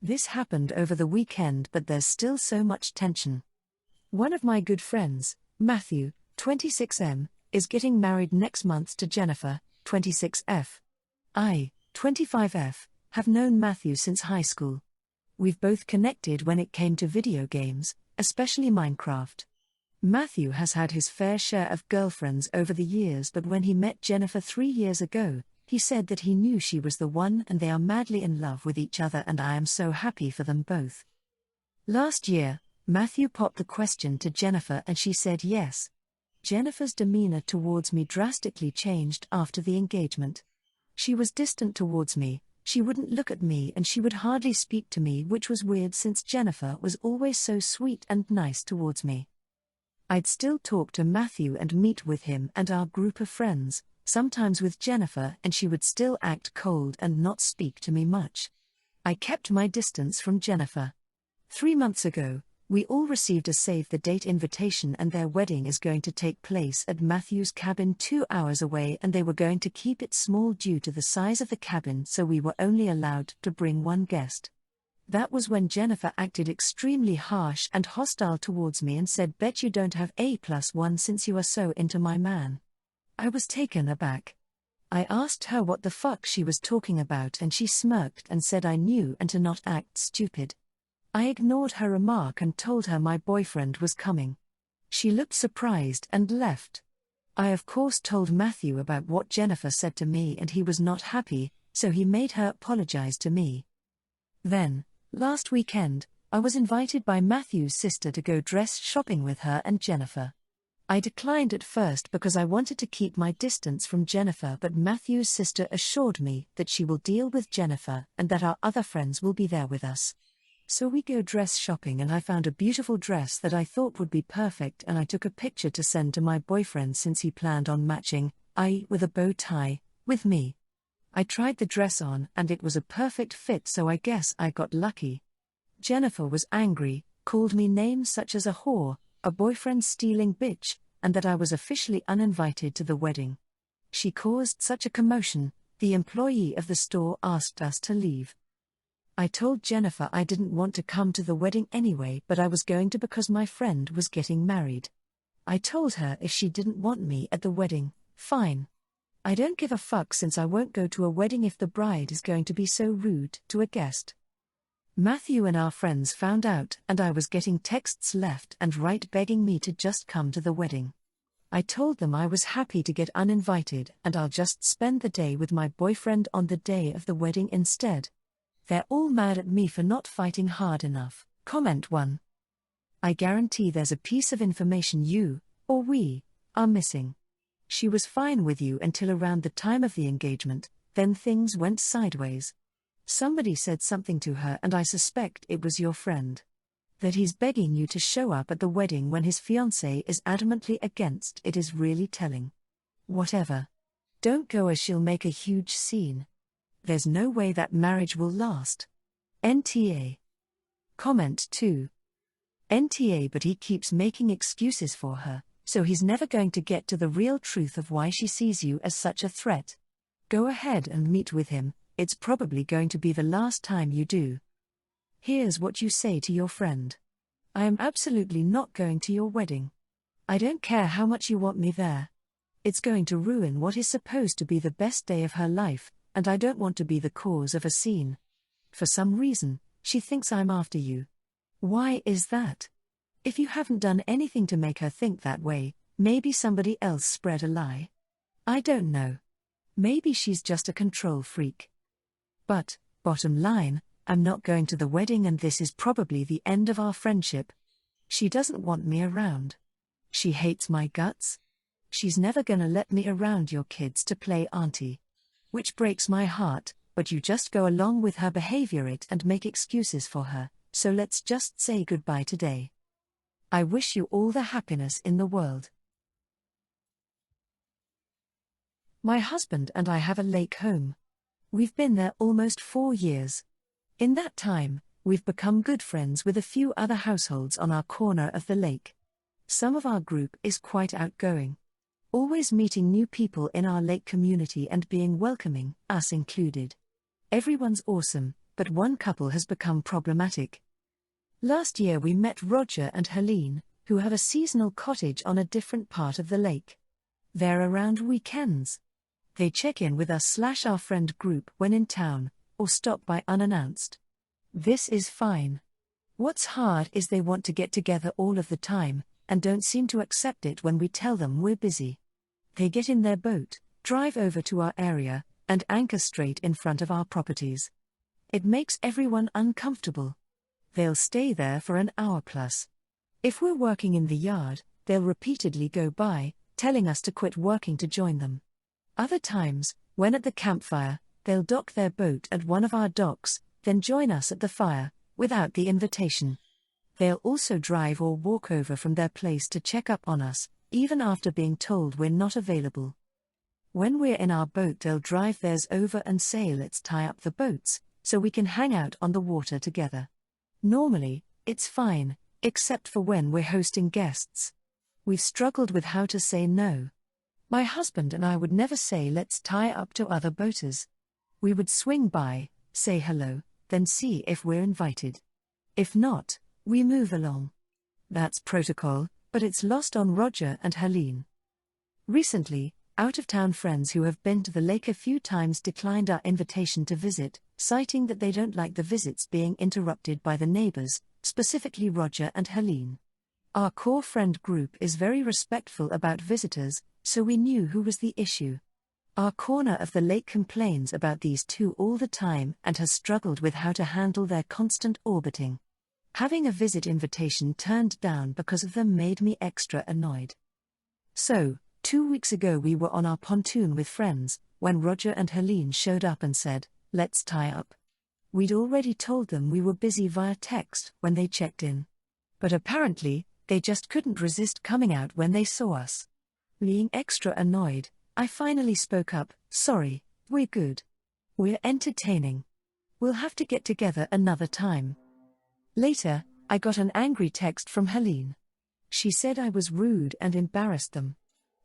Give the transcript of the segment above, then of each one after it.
This happened over the weekend, but there's still so much tension. One of my good friends, Matthew, 26M, is getting married next month to Jennifer, 26F. I, 25F, have known Matthew since high school. We've both connected when it came to video games, especially Minecraft. Matthew has had his fair share of girlfriends over the years, but when he met Jennifer 3 years ago, he said that he knew she was the one and they are madly in love with each other, and I am so happy for them both. Last year, Matthew popped the question to Jennifer and she said yes. Jennifer's demeanor towards me drastically changed after the engagement. She was distant towards me, she wouldn't look at me and she would hardly speak to me, which was weird since Jennifer was always so sweet and nice towards me. I'd still talk to Matthew and meet with him and our group of friends, sometimes with Jennifer, and she would still act cold and not speak to me much. I kept my distance from Jennifer. 3 months ago, we all received a save-the-date invitation and their wedding is going to take place at Matthew's cabin 2 hours away, and they were going to keep it small due to the size of the cabin, so we were only allowed to bring one guest. That was when Jennifer acted extremely harsh and hostile towards me and said, "Bet you don't have A+1 since you are so into my man." I was taken aback. I asked her what the fuck she was talking about and she smirked and said I knew and to not act stupid. I ignored her remark and told her my boyfriend was coming. She looked surprised and left. I of course told Matthew about what Jennifer said to me and he was not happy, so he made her apologize to me. Then, last weekend, I was invited by Matthew's sister to go dress shopping with her and Jennifer. I declined at first because I wanted to keep my distance from Jennifer, but Matthew's sister assured me that she will deal with Jennifer and that our other friends will be there with us. So we go dress shopping and I found a beautiful dress that I thought would be perfect, and I took a picture to send to my boyfriend since he planned on matching, i.e. with a bow tie, with me. I tried the dress on and it was a perfect fit, so I guess I got lucky. Jennifer was angry, called me names such as a whore, a boyfriend-stealing bitch, and that I was officially uninvited to the wedding. She caused such a commotion, the employee of the store asked us to leave. I told Jennifer I didn't want to come to the wedding anyway, but I was going to because my friend was getting married. I told her if she didn't want me at the wedding, fine. I don't give a fuck since I won't go to a wedding if the bride is going to be so rude to a guest. Matthew and our friends found out and I was getting texts left and right begging me to just come to the wedding. I told them I was happy to get uninvited and I'll just spend the day with my boyfriend on the day of the wedding instead. They're all mad at me for not fighting hard enough. Comment 1. I guarantee there's a piece of information you, or we, are missing. She was fine with you until around the time of the engagement, then things went sideways. Somebody said something to her and I suspect it was your friend. That he's begging you to show up at the wedding when his fiancée is adamantly against it is really telling. Whatever. Don't go, as she'll make a huge scene. There's no way that marriage will last. NTA. Comment 2. NTA, but he keeps making excuses for her, so he's never going to get to the real truth of why she sees you as such a threat. Go ahead and meet with him, it's probably going to be the last time you do. Here's what you say to your friend. I am absolutely not going to your wedding. I don't care how much you want me there. It's going to ruin what is supposed to be the best day of her life, and I don't want to be the cause of a scene. For some reason, she thinks I'm after you. Why is that? If you haven't done anything to make her think that way, maybe somebody else spread a lie. I don't know. Maybe she's just a control freak. But, bottom line, I'm not going to the wedding and this is probably the end of our friendship. She doesn't want me around. She hates my guts. She's never gonna let me around your kids to play auntie. Which breaks my heart, but you just go along with her behavior and make excuses for her, so let's just say goodbye today. I wish you all the happiness in the world. My husband and I have a lake home. We've been there almost 4 years. In that time, we've become good friends with a few other households on our corner of the lake. Some of our group is quite outgoing. Always meeting new people in our lake community and being welcoming, us included. Everyone's awesome, but one couple has become problematic. Last year we met Roger and Helene, who have a seasonal cottage on a different part of the lake. They're around weekends. They check in with us/our friend group when in town, or stop by unannounced. This is fine. What's hard is they want to get together all of the time, and don't seem to accept it when we tell them we're busy. They get in their boat, drive over to our area, and anchor straight in front of our properties. It makes everyone uncomfortable. They'll stay there for an hour plus. If we're working in the yard, they'll repeatedly go by, telling us to quit working to join them. Other times, when at the campfire, they'll dock their boat at one of our docks, then join us at the fire, without the invitation. They'll also drive or walk over from their place to check up on us, even after being told we're not available. When we're in our boat, they'll drive theirs over and say let's tie up the boats, so we can hang out on the water together. Normally, it's fine, except for when we're hosting guests. We've struggled with how to say no. My husband and I would never say let's tie up to other boaters. We would swing by, say hello, then see if we're invited. If not, we move along. That's protocol, but it's lost on Roger and Helene. Recently, out-of-town friends who have been to the lake a few times declined our invitation to visit, citing that they don't like the visits being interrupted by the neighbors, specifically Roger and Helene. Our core friend group is very respectful about visitors, so we knew who was the issue. Our corner of the lake complains about these two all the time and has struggled with how to handle their constant orbiting. Having a visit invitation turned down because of them made me extra annoyed. So, 2 weeks ago we were on our pontoon with friends, when Roger and Helene showed up and said, let's tie up. We'd already told them we were busy via text when they checked in. But apparently, they just couldn't resist coming out when they saw us. Being extra annoyed, I finally spoke up, sorry, we're good. We're entertaining. We'll have to get together another time. Later, I got an angry text from Helene. She said I was rude and embarrassed them.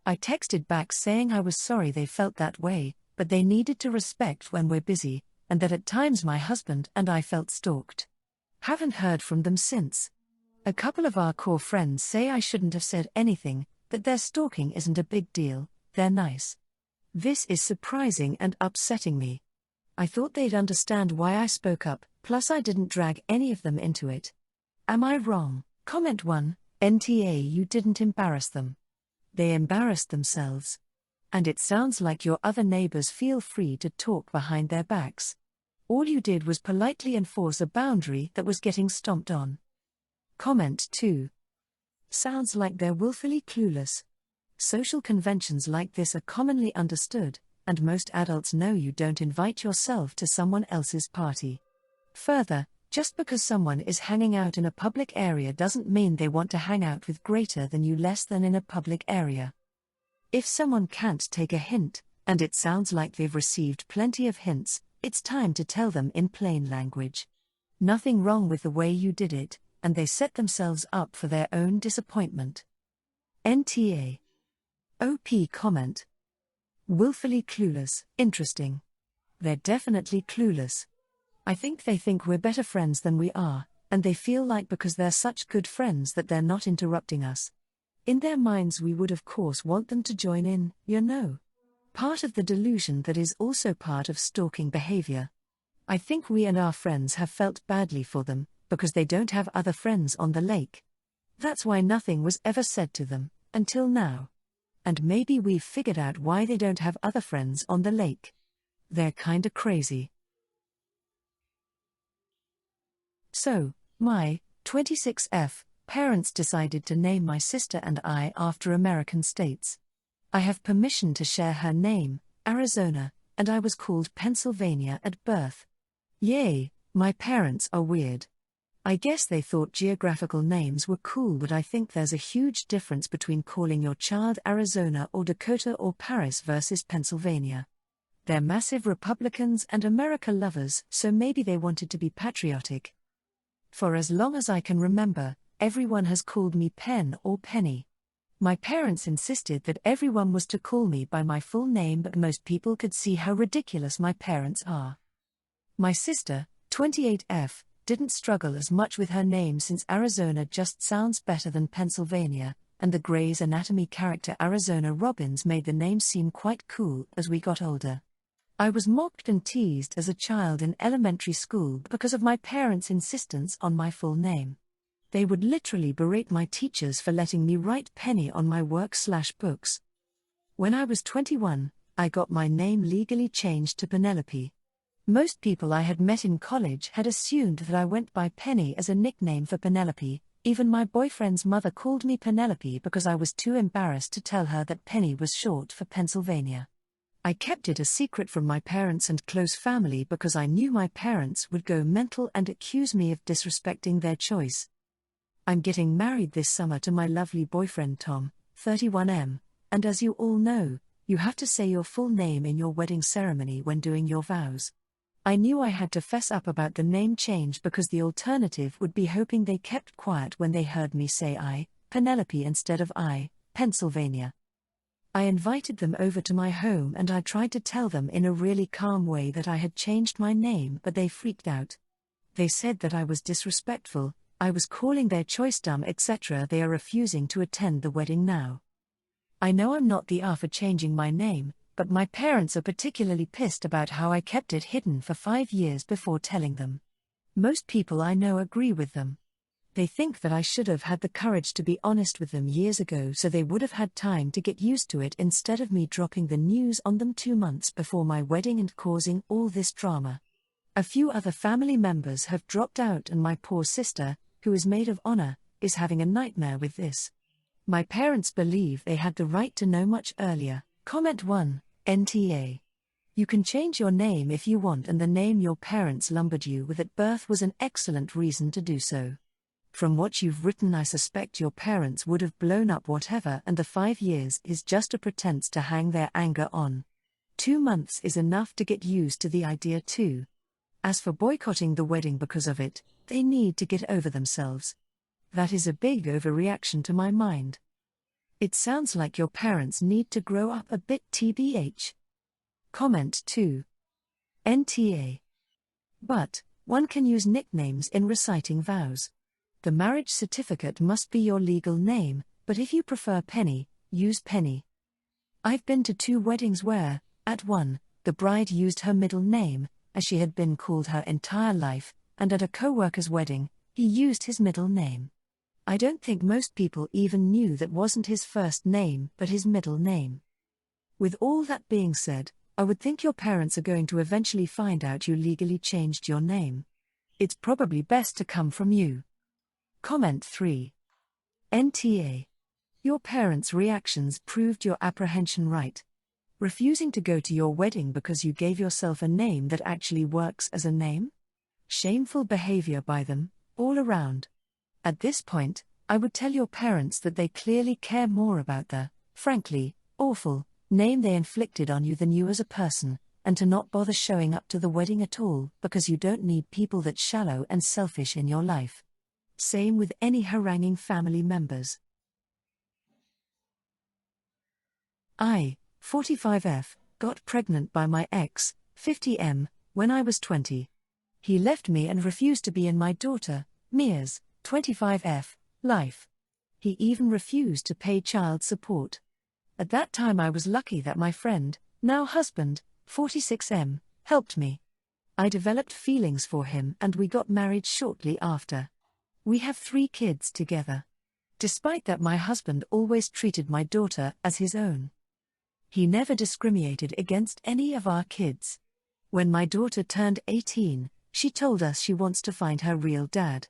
I texted back saying I was sorry they felt that way, but they needed to respect when we're busy, and that at times my husband and I felt stalked. Haven't heard from them since. A couple of our core friends say I shouldn't have said anything, that their stalking isn't a big deal, they're nice. This is surprising and upsetting me. I thought they'd understand why I spoke up, plus I didn't drag any of them into it. Am I wrong? Comment 1, NTA you didn't embarrass them. They embarrassed themselves. And it sounds like your other neighbors feel free to talk behind their backs. All you did was politely enforce a boundary that was getting stomped on. Comment 2. Sounds like they're willfully clueless. Social conventions like this are commonly understood, and most adults know you don't invite yourself to someone else's party. Further, just because someone is hanging out in a public area doesn't mean they want to hang out with greater than you less than in a public area. If someone can't take a hint, and it sounds like they've received plenty of hints, it's time to tell them in plain language. Nothing wrong with the way you did it, and they set themselves up for their own disappointment. NTA. OP comment. Willfully clueless, interesting. They're definitely clueless. I think they think we're better friends than we are, and they feel like because they're such good friends that they're not interrupting us. In their minds we would of course want them to join in, you know. Part of the delusion that is also part of stalking behavior. I think we and our friends have felt badly for them, because they don't have other friends on the lake. That's why nothing was ever said to them, until now. And maybe we've figured out why they don't have other friends on the lake. They're kinda crazy. So, my 26F parents decided to name my sister and I after American states. I have permission to share her name, Arizona, and I was called Pennsylvania at birth. Yay, my parents are weird. I guess they thought geographical names were cool, but I think there's a huge difference between calling your child Arizona or Dakota or Paris versus Pennsylvania. They're massive Republicans and America lovers, so maybe they wanted to be patriotic. For as long as I can remember, everyone has called me Pen or Penny. My parents insisted that everyone was to call me by my full name, but most people could see how ridiculous my parents are. My sister, 28F, didn't struggle as much with her name since Arizona just sounds better than Pennsylvania, and the Grey's Anatomy character Arizona Robbins made the name seem quite cool as we got older. I was mocked and teased as a child in elementary school because of my parents' insistence on my full name. They would literally berate my teachers for letting me write Penny on my work/books. When I was 21, I got my name legally changed to Penelope. Most people I had met in college had assumed that I went by Penny as a nickname for Penelope. Even my boyfriend's mother called me Penelope because I was too embarrassed to tell her that Penny was short for Pennsylvania. I kept it a secret from my parents and close family because I knew my parents would go mental and accuse me of disrespecting their choice. I'm getting married this summer to my lovely boyfriend Tom, 31M, and as you all know, you have to say your full name in your wedding ceremony when doing your vows. I knew I had to fess up about the name change because the alternative would be hoping they kept quiet when they heard me say I, Penelope instead of I, Pennsylvania. I invited them over to my home and I tried to tell them in a really calm way that I had changed my name, but they freaked out. They said that I was disrespectful, I was calling their choice dumb, etc. They are refusing to attend the wedding now. I know I'm not the for changing my name, but my parents are particularly pissed about how I kept it hidden for 5 years before telling them. Most people I know agree with them. They think that I should have had the courage to be honest with them years ago so they would have had time to get used to it instead of me dropping the news on them 2 months before my wedding and causing all this drama. A few other family members have dropped out and my poor sister, who is maid of honor, is having a nightmare with this. My parents believe they had the right to know much earlier. Comment 1, NTA. You can change your name if you want, and the name your parents lumbered you with at birth was an excellent reason to do so. From what you've written, I suspect your parents would have blown up whatever, and the 5 years is just a pretense to hang their anger on. 2 months is enough to get used to the idea too. As for boycotting the wedding because of it, they need to get over themselves. That is a big overreaction to my mind. It sounds like your parents need to grow up a bit tbh. Comment 2. NTA. But, one can use nicknames in reciting vows. The marriage certificate must be your legal name, but if you prefer Penny, use Penny. I've been to 2 weddings where, at one, the bride used her middle name, as she had been called her entire life, and at a co-worker's wedding, he used his middle name. I don't think most people even knew that wasn't his first name but his middle name. With all that being said, I would think your parents are going to eventually find out you legally changed your name. It's probably best to come from you. Comment 3. NTA. Your parents' reactions proved your apprehension right. Refusing to go to your wedding because you gave yourself a name that actually works as a name? Shameful behavior by them, all around. At this point, I would tell your parents that they clearly care more about the, frankly, awful, name they inflicted on you than you as a person, and to not bother showing up to the wedding at all because you don't need people that shallow and selfish in your life. Same with any haranguing family members. I, 45F, got pregnant by my ex, 50M, when I was 20. He left me and refused to be in my daughter, Mia's, 25F, life. He even refused to pay child support. At that time I was lucky that my friend, now husband, 46M, helped me. I developed feelings for him and we got married shortly after. We have 3 kids together. Despite that, my husband always treated my daughter as his own. He never discriminated against any of our kids. When my daughter turned 18, she told us she wants to find her real dad.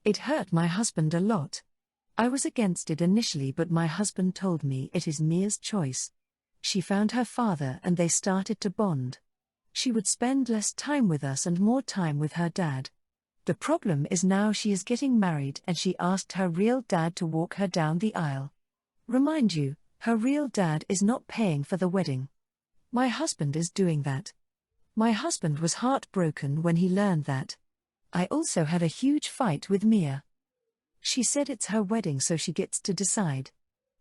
It hurt my husband a lot. I was against it initially, but my husband told me it is Mia's choice. She found her father and they started to bond. She would spend less time with us and more time with her dad. The problem is now she is getting married and she asked her real dad to walk her down the aisle. Remind you, her real dad is not paying for the wedding. My husband is doing that. My husband was heartbroken when he learned that. I also had a huge fight with Mia. She said it's her wedding so she gets to decide.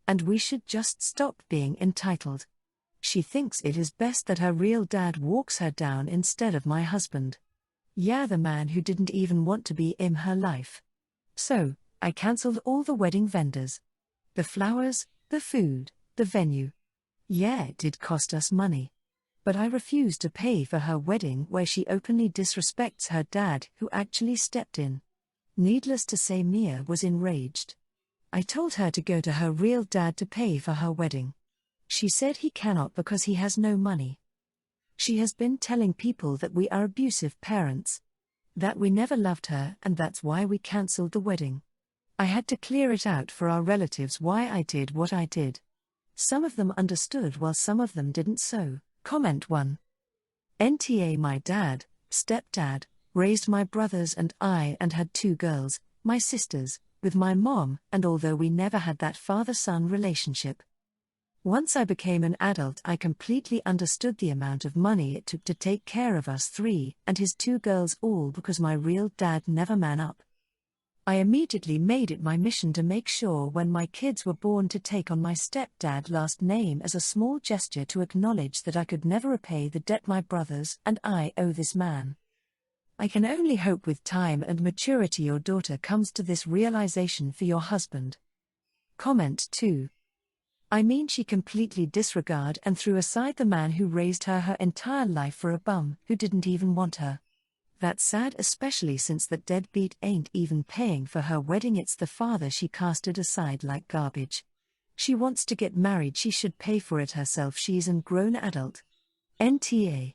And we should just stop being entitled. She thinks it is best that her real dad walks her down instead of my husband. Yeah, the man who didn't even want to be in her life. So, I cancelled all the wedding vendors. The flowers, the food, the venue. Yeah, it did cost us money. But I refused to pay for her wedding where she openly disrespects her dad who actually stepped in. Needless to say, Mia was enraged. I told her to go to her real dad to pay for her wedding. She said he cannot because he has no money. She has been telling people that we are abusive parents. That we never loved her and that's why we cancelled the wedding. I had to clear it out for our relatives why I did what I did. Some of them understood while some of them didn't. So, comment 1. NTA My dad, stepdad, raised my brothers and I and had 2 girls, my sisters, with my mom, and although we never had that father-son relationship. Once I became an adult, I completely understood the amount of money it took to take care of us 3 and his 2 girls, all because my real dad never man up. I immediately made it my mission to make sure when my kids were born to take on my stepdad last name as a small gesture to acknowledge that I could never repay the debt my brothers and I owe this man. I can only hope with time and maturity your daughter comes to this realization for your husband. Comment 2. I mean, she completely disregarded and threw aside the man who raised her entire life for a bum who didn't even want her. That's sad, especially since that deadbeat ain't even paying for her wedding. It's the father she casted aside like garbage. She wants to get married, she should pay for it herself. She's a grown adult. NTA.